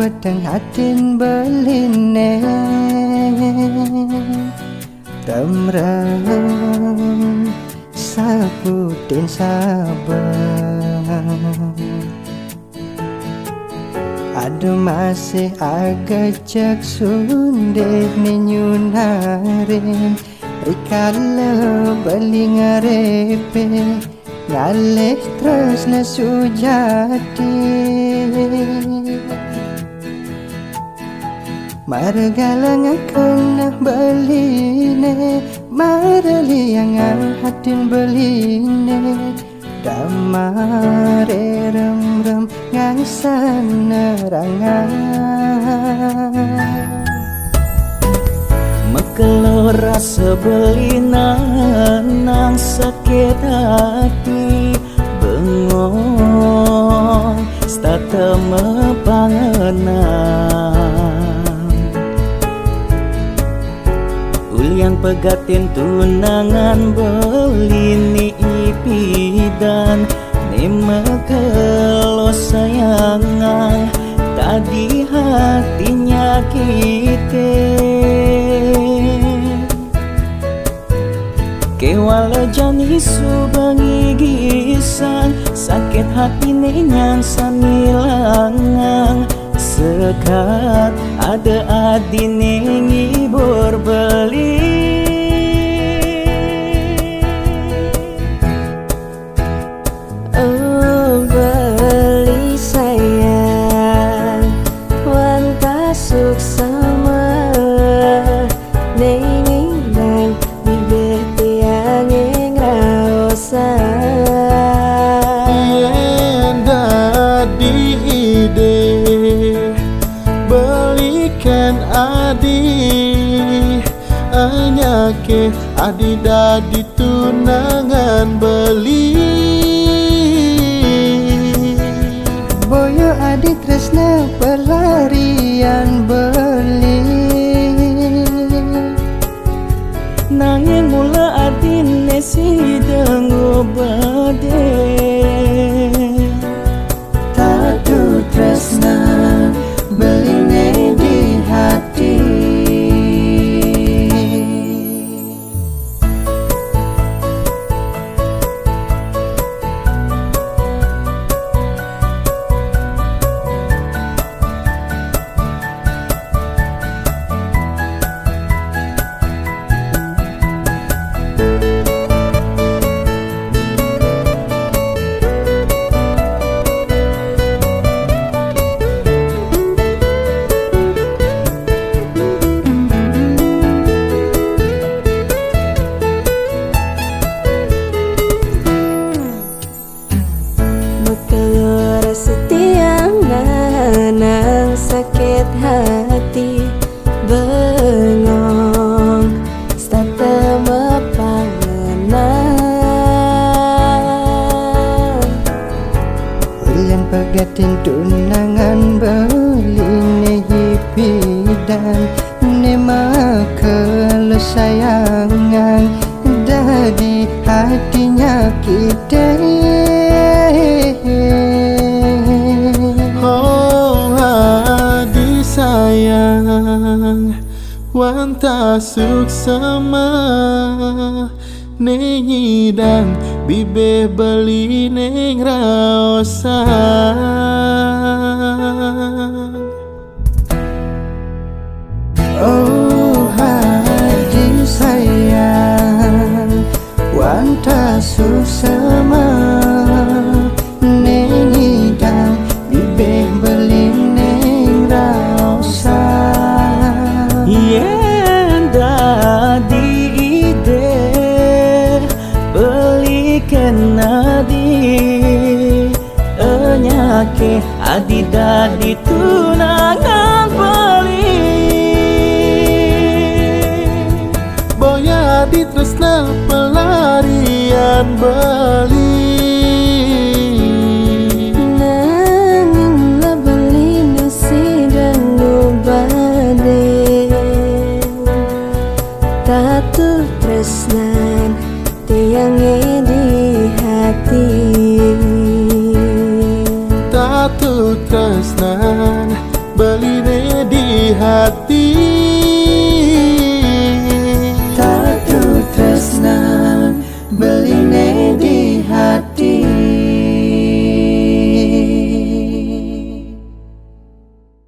pedang hatin beline temrem saputin sabar. Aduh masih agak cek sundet menyunarin rikala beli ngarepe ngalih terus nasujati margalang kena beline marali yang hatin beline damare rem-rem ngangsan nerangan Mekelo rasa belinan nang sakit hati bengong stata mepangenang ulian pegatin tunangan belini ipidan ni mekelo sayangan tadi hatinya kita kewala jani subangi gisan sakit hati nenyan samilangang sekat ada adi nengi berbeli oh beli sayang wanta suksama nengi dan bibir tiang ngraosa di ide belikan adi anyake adi dadi tunangan beli boyo adi tresna pelarian beli nanging mula adine sidang obade tatu tresna beline di hati nang sakit hati bengong stata mepangenang ulian pegatin tunangan beline hipidan ne makelo sayangan dari hatinya kita sayang wanta suksama nengi dan bibe beli neng raosa oh hadi sayang wanta suksama nengi dan bibe beli neng raosa yen dadi ide belikan adi enyake adi dadi tunangan beli boya di tresna pelarian beli tatu tresnan tiang di hati tatu tresnan hati